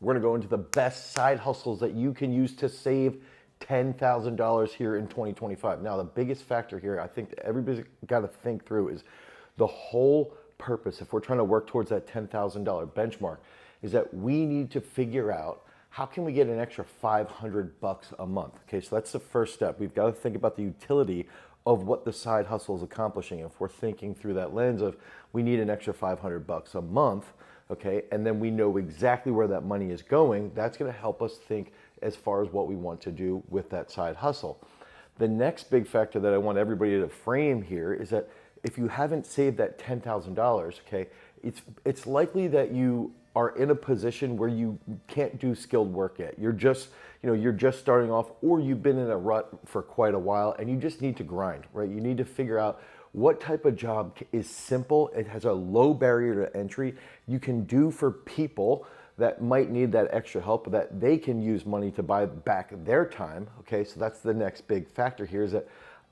We're gonna go into the best side hustles that you can use to save $10,000 here in 2025. Now, the biggest factor here, I think that everybody's gotta think through is the whole purpose, if we're trying to work towards that $10,000 benchmark, is that we need to figure out how can we get an extra 500 bucks a month? Okay, so that's the first step. We've got to think about the utility of what the side hustle is accomplishing. If we're thinking through that lens of we need an extra 500 bucks a month, okay, and then we know exactly where that money is going, that's going to help us think as far as what we want to do with that side hustle. The next big factor that I want everybody to frame here is that if you haven't saved that $10,000, okay, it's likely that you are in a position where you can't do skilled work yet. You're just, you're just starting off, or you've been in a rut for quite a while and you just need to grind, right? You need to figure out what type of job is simple, it has a low barrier to entry, you can do for people that might need that extra help, that they can use money to buy back their time, okay? So that's the next big factor here, is that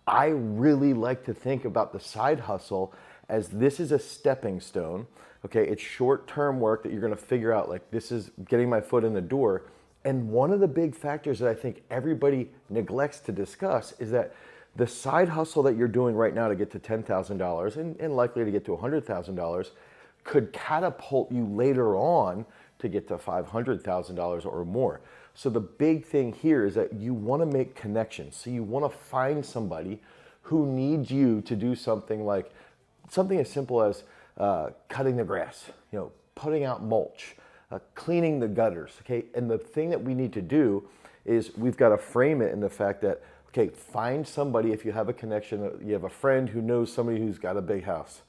I really like to think about the side hustle as this is a stepping stone. Okay, it's short-term work that you're gonna figure out, like, this is getting my foot in the door. And one of the big factors that I think everybody neglects to discuss is that the side hustle that you're doing right now to get to $10,000 and likely to get to $100,000 could catapult you later on to get to $500,000 or more. So the big thing here is that you wanna make connections. So you wanna find somebody who needs you to do something like, something as simple as cutting the grass, putting out mulch, cleaning the gutters, okay? And the thing that we need to do is we've got to frame it in the fact that, okay, find somebody, if you have a connection, you have a friend who knows somebody who's got a big house,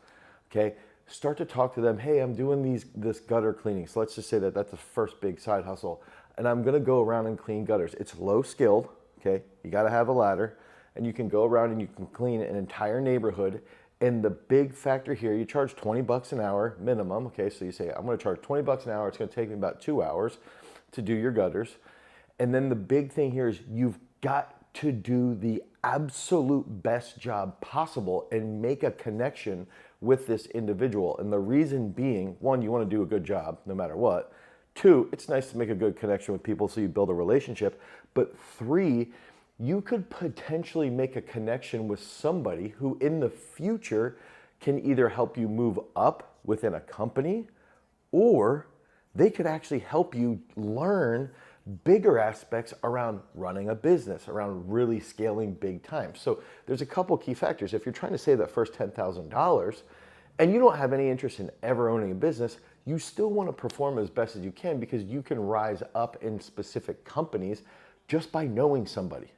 okay? Start to talk to them, hey, I'm doing this gutter cleaning. So let's just say that that's the first big side hustle. And I'm gonna go around and clean gutters. It's low skilled, okay? You gotta have a ladder, and you can go around and you can clean an entire neighborhood. And the big factor here, you charge 20 bucks an hour minimum. Okay, so you say, I'm gonna charge 20 bucks an hour. It's gonna take me about 2 hours to do your gutters. And then the big thing here is you've got to do the absolute best job possible and make a connection with this individual. And the reason being, one, you wanna do a good job no matter what. Two, it's nice to make a good connection with people so you build a relationship. But three, you could potentially make a connection with somebody who in the future can either help you move up within a company, or they could actually help you learn bigger aspects around running a business, around really scaling big time. So there's a couple key factors. If you're trying to save that first $10,000 and you don't have any interest in ever owning a business, you still want to perform as best as you can, because you can rise up in specific companies just by knowing somebody.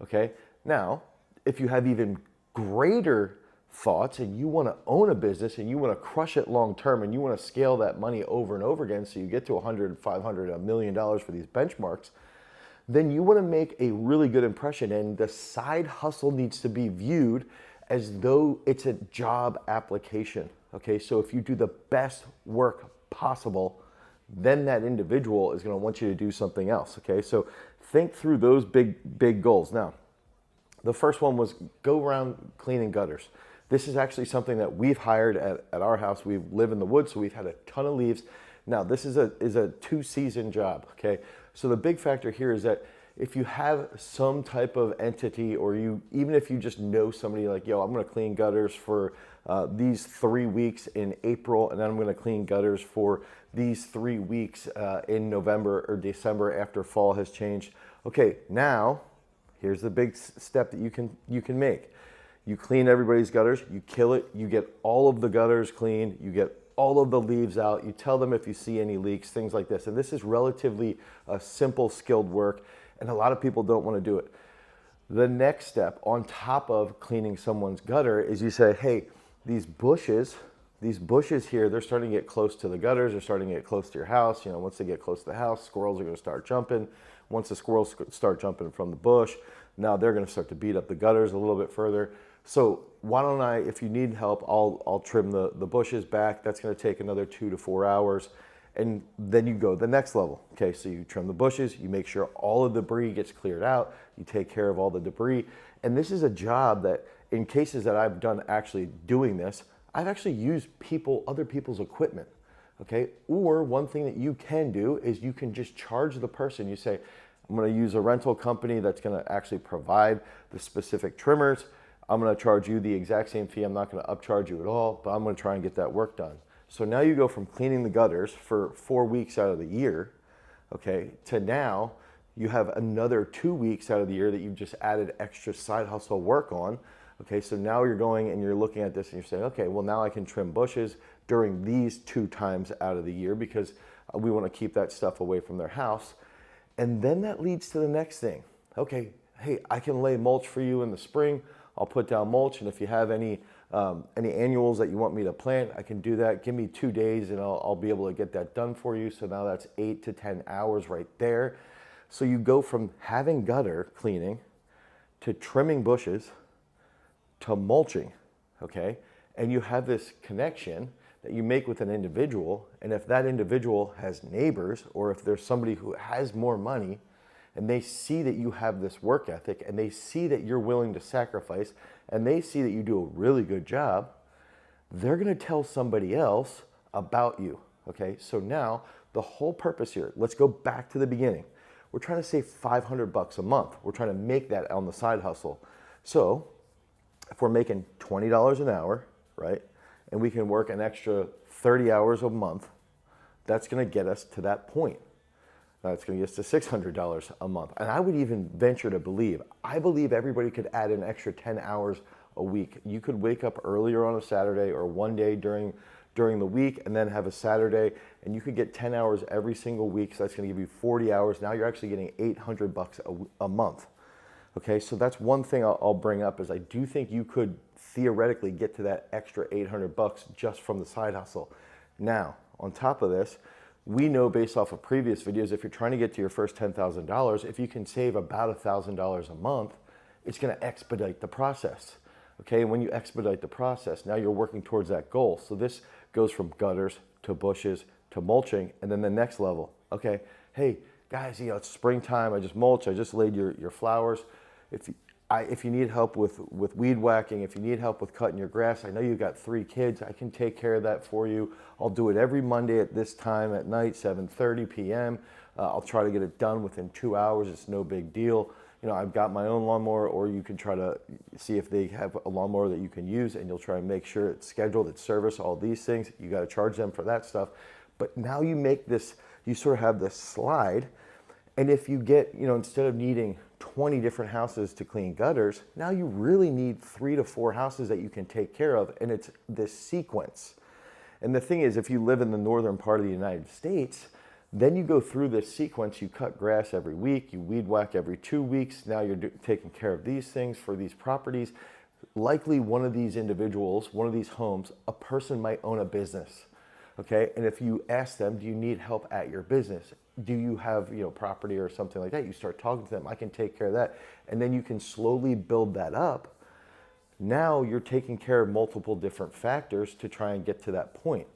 Okay, now, if you have even greater thoughts and you want to own a business and you want to crush it long term and you want to scale that money over and over again so you get to 100, 500, $1 million for these benchmarks, then you want to make a really good impression, and the side hustle needs to be viewed as though it's a job application. Okay, so if you do the best work possible, then that individual is going to want you to do something else. Okay, so think through those big goals. Now, the first one was go around cleaning gutters. This is actually something that we've hired at our house. We live in the woods, so we've had a ton of leaves. Now, this is a 2-season job. Okay, so the big factor here is that if you have some type of entity, or even if you just know somebody, like, yo, I'm going to clean gutters for these 3 weeks in April, and then I'm going to clean gutters for these 3 weeks in November or December after fall has changed. Okay, now here's the big step that you can make. You clean everybody's gutters, you kill it, you get all of the gutters cleaned, you get all of the leaves out, you tell them if you see any leaks, things like this. And this is relatively simple, skilled work, and a lot of people don't want to do it. The next step on top of cleaning someone's gutter is you say, hey, these bushes here, they're starting to get close to the gutters, they're starting to get close to your house. Once they get close to the house, squirrels are going to start jumping. Once the squirrels start jumping from the bush, now they're going to start to beat up the gutters a little bit further. So why don't I, if you need help, I'll trim the bushes back. That's going to take another 2 to 4 hours. And then you go the next level. Okay, so you trim the bushes, you make sure all of the debris gets cleared out, you take care of all the debris. And this is a job that, in cases that I've done actually doing this, I've actually used other people's equipment. Okay, or one thing that you can do is you can just charge the person. You say, I'm going to use a rental company that's going to actually provide the specific trimmers. I'm going to charge you the exact same fee. I'm not going to upcharge you at all, but I'm going to try and get that work done. So now you go from cleaning the gutters for 4 weeks out of the year, okay, to now you have another 2 weeks out of the year that you've just added extra side hustle work on. Okay, so now you're going and you're looking at this and you're saying, okay, well now I can trim bushes during these 2 times out of the year because we want to keep that stuff away from their house. And then that leads to the next thing. Okay, hey, I can lay mulch for you in the spring. I'll put down mulch, and if you have any annuals that you want me to plant, I can do that. Give me 2 days and I'll be able to get that done for you. So now that's 8 to 10 hours right there. So you go from having gutter cleaning to trimming bushes to mulching, okay? And you have this connection that you make with an individual, and if that individual has neighbors, or if there's somebody who has more money, and they see that you have this work ethic, and they see that you're willing to sacrifice, and they see that you do a really good job, they're gonna tell somebody else about you, okay? So now, the whole purpose here, let's go back to the beginning. We're trying to save $500 a month. We're trying to make that on the side hustle. So, if we're making $20 an hour, right, and we can work an extra 30 hours a month, that's going to get us to that point. That's going to get us to $600 a month. And I would even venture to believe, I believe everybody could add an extra 10 hours a week. You could wake up earlier on a Saturday or one day during the week and then have a Saturday, and you could get 10 hours every single week. So that's going to give you 40 hours. Now you're actually getting $800 a month. Okay, so that's one thing I'll bring up is I do think you could theoretically get to that extra $800 just from the side hustle. Now, on top of this, we know based off of previous videos, if you're trying to get to your first $10,000, if you can save about $1,000 a month, it's going to expedite the process. Okay, and when you expedite the process, now you're working towards that goal. So this goes from gutters to bushes to mulching, and then the next level. Okay, hey guys, it's springtime. I just mulch. I just laid your flowers. If you need help with weed whacking, if you need help with cutting your grass, I know you've got 3 kids, I can take care of that for you. I'll do it every Monday at this time at night, 7:30 p.m. I'll try to get it done within 2 hours. It's no big deal. I've got my own lawnmower, or you can try to see if they have a lawnmower that you can use, and you'll try and make sure it's scheduled, it's serviced, all these things. You got to charge them for that stuff. But now you make this, you sort of have this slide. And if you get, instead of needing 20 different houses to clean gutters, now you really need 3 to 4 houses that you can take care of, and it's this sequence. And the thing is, if you live in the northern part of the United States, then you go through this sequence. You cut grass every week, you weed whack every 2 weeks. Now you're taking care of these things for these properties. Likely one of these individuals, one of these homes, a person might own a business. Okay, and if you ask them, do you need help at your business? Do you have property or something like that? You start talking to them, I can take care of that. And then you can slowly build that up. Now you're taking care of multiple different factors to try and get to that point.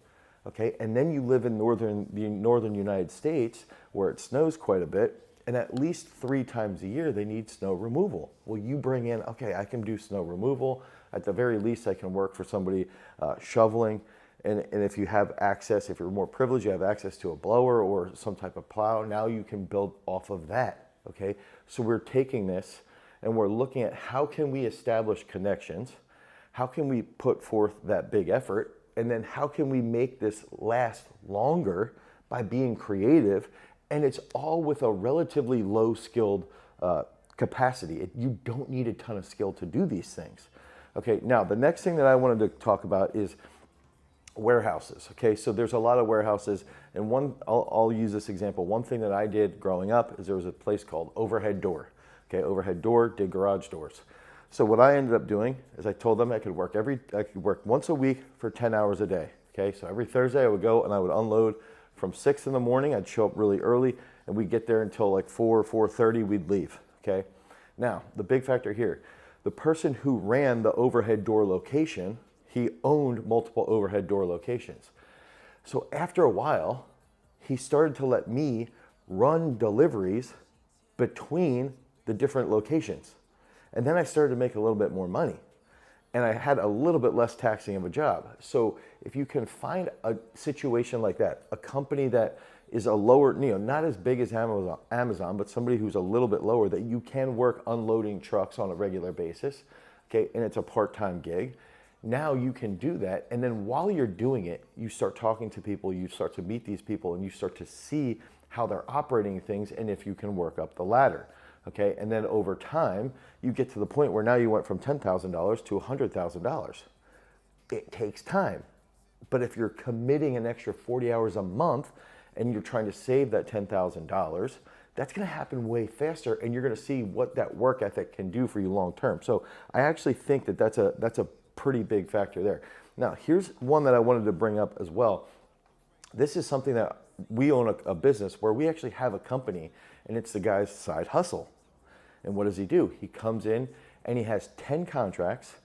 Okay, and then you live in the northern United States where it snows quite a bit, and at least 3 times a year they need snow removal. Well, you bring in, okay, I can do snow removal. At the very least, I can work for somebody shoveling. And if you have access, if you're more privileged, you have access to a blower or some type of plow, now you can build off of that, okay? So we're taking this and we're looking at how can we establish connections, how can we put forth that big effort, and then how can we make this last longer by being creative, and it's all with a relatively low skilled capacity. You don't need a ton of skill to do these things. Okay, now the next thing that I wanted to talk about is warehouses. Okay, so there's a lot of warehouses, and I'll use this example. One thing that I did growing up is there was a place called Overhead Door. Okay, Overhead Door did garage doors. So what I ended up doing is I told them I could work once a week for 10 hours a day. Okay, so every Thursday I would go and I would unload from 6 in the morning. I'd show up really early, and we'd get there until like 4:30. We'd leave. Okay, now the big factor here, the person who ran the Overhead Door location, he owned multiple Overhead Door locations. So after a while, he started to let me run deliveries between the different locations. And then I started to make a little bit more money. and I had a little bit less taxing of a job. So if you can find a situation like that, a company that is a lower, not as big as Amazon, but somebody who's a little bit lower, that you can work unloading trucks on a regular basis, okay, and it's a part-time gig. Now you can do that, and then while you're doing it, you start talking to people, you start to meet these people, and you start to see how they're operating things and if you can work up the ladder. Okay, and then over time, you get to the point where now you went from $10,000 to $100,000. It takes time. But if you're committing an extra 40 hours a month and you're trying to save that $10,000, that's gonna happen way faster, and you're gonna see what that work ethic can do for you long term. So I actually think that that's a pretty big factor there. Now, here's one that I wanted to bring up as well. This is something that we own a business where we actually have a company, and it's the guy's side hustle. And what does he do? He comes in and he has 10 contracts.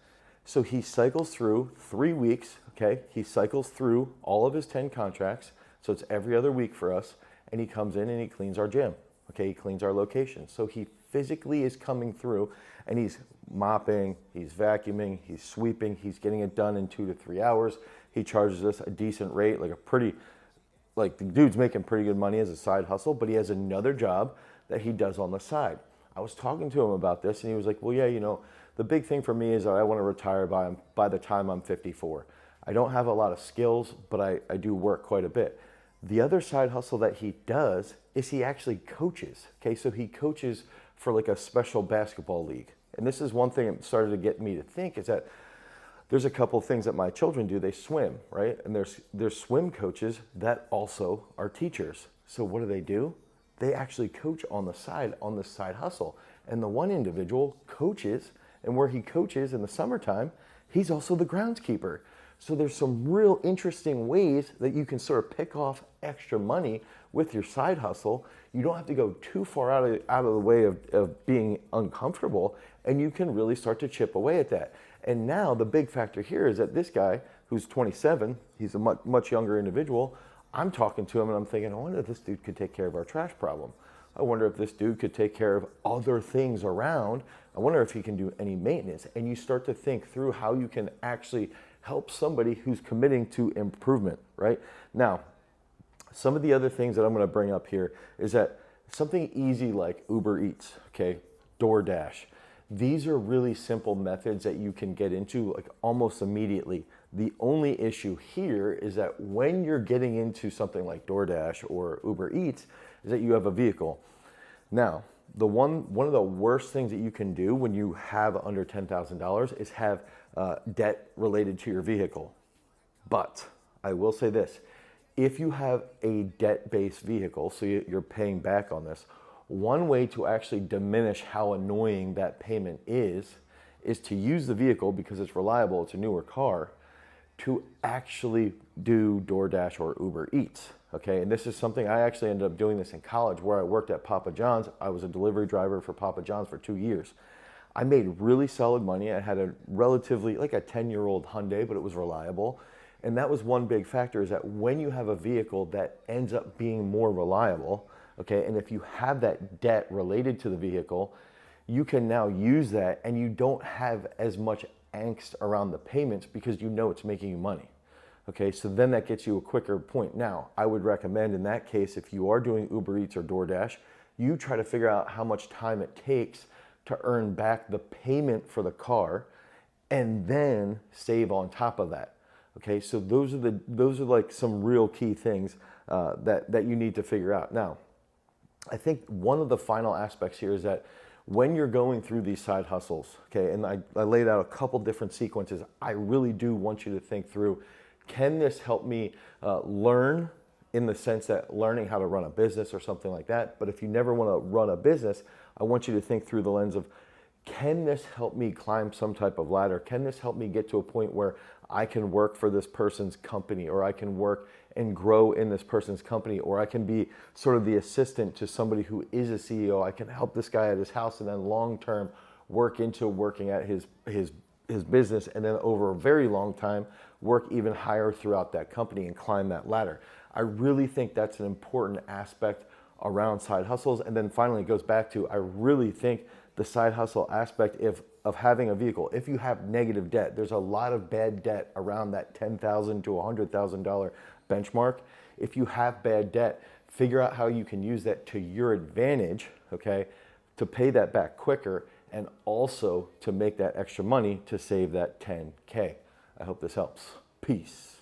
So he cycles through 3 weeks, okay? He cycles through all of his 10 contracts. So it's every other week for us. And he comes in and he cleans our gym, okay? He cleans our location. So he physically is coming through and he's mopping, he's vacuuming, he's sweeping, he's getting it done in 2 to 3 hours. He charges us a decent rate, like the dude's making pretty good money as a side hustle, but he has another job that he does on the side. I was talking to him about this and he was like, well, yeah, the big thing for me is that I want to retire by the time I'm 54. I don't have a lot of skills, but I do work quite a bit. The other side hustle that he does is he actually coaches. Okay, so he coaches for like a special basketball league. And this is one thing that started to get me to think is that there's a couple of things that my children do. They swim, right? And there's swim coaches that also are teachers. So what do? They actually coach on the side hustle. And the one individual coaches, and where he coaches in the summertime, he's also the groundskeeper. So there's some real interesting ways that you can sort of pick off extra money with your side hustle. You don't have to go too far out of the way of being uncomfortable, and you can really start to chip away at that. And now the big factor here is that this guy, who's 27, he's a much younger individual. I'm talking to him and I'm thinking, I wonder if this dude could take care of our trash problem. I wonder if this dude could take care of other things around. I wonder if he can do any maintenance. And you start to think through how you can actually help somebody who's committing to improvement, right? Now, some of the other things that I'm gonna bring up here is that something easy like Uber Eats, okay, DoorDash. These are really simple methods that you can get into like almost immediately. The only issue here is that when you're getting into something like DoorDash or Uber Eats is that you have a vehicle. Now, one of the worst things that you can do when you have under $10,000 is have debt related to your vehicle. But I will say this, if you have a debt-based vehicle, so you're paying back on this, one way to actually diminish how annoying that payment is to use the vehicle because it's reliable, it's a newer car, to actually do DoorDash or Uber Eats, okay? And this is something, I actually ended up doing this in college where I worked at Papa John's. I was a delivery driver for Papa John's for 2 years. I made really solid money. I had a relatively, like a 10-year-old Hyundai, but it was reliable. And that was one big factor, is that when you have a vehicle that ends up being more reliable, okay, and if you have that debt related to the vehicle, you can now use that and you don't have as much angst around the payments because you know it's making you money. Okay, so then that gets you a quicker point. Now, I would recommend in that case, if you are doing Uber Eats or DoorDash, you try to figure out how much time it takes to earn back the payment for the car and then save on top of that. Okay, so those are like some real key things that you need to figure out. Now, I think one of the final aspects here is that when you're going through these side hustles, okay, and I laid out a couple different sequences, I really do want you to think through, can this help me learn, in the sense that learning how to run a business or something like that? But if you never want to run a business, I want you to think through the lens of, can this help me climb some type of ladder? Can this help me get to a point where I can work for this person's company, or I can work and grow in this person's company, or I can be sort of the assistant to somebody who is a CEO. I can help this guy at his house and then long-term work into working at his business, and then over a very long time, work even higher throughout that company and climb that ladder. I really think that's an important aspect around side hustles. And then finally, it goes back to, I really think the side hustle aspect, if of having a vehicle, if you have negative debt, there's a lot of bad debt around that $10,000 to $100,000 benchmark. If you have bad debt, figure out how you can use that to your advantage, okay, to pay that back quicker and also to make that extra money to save that 10K. I hope this helps. Peace.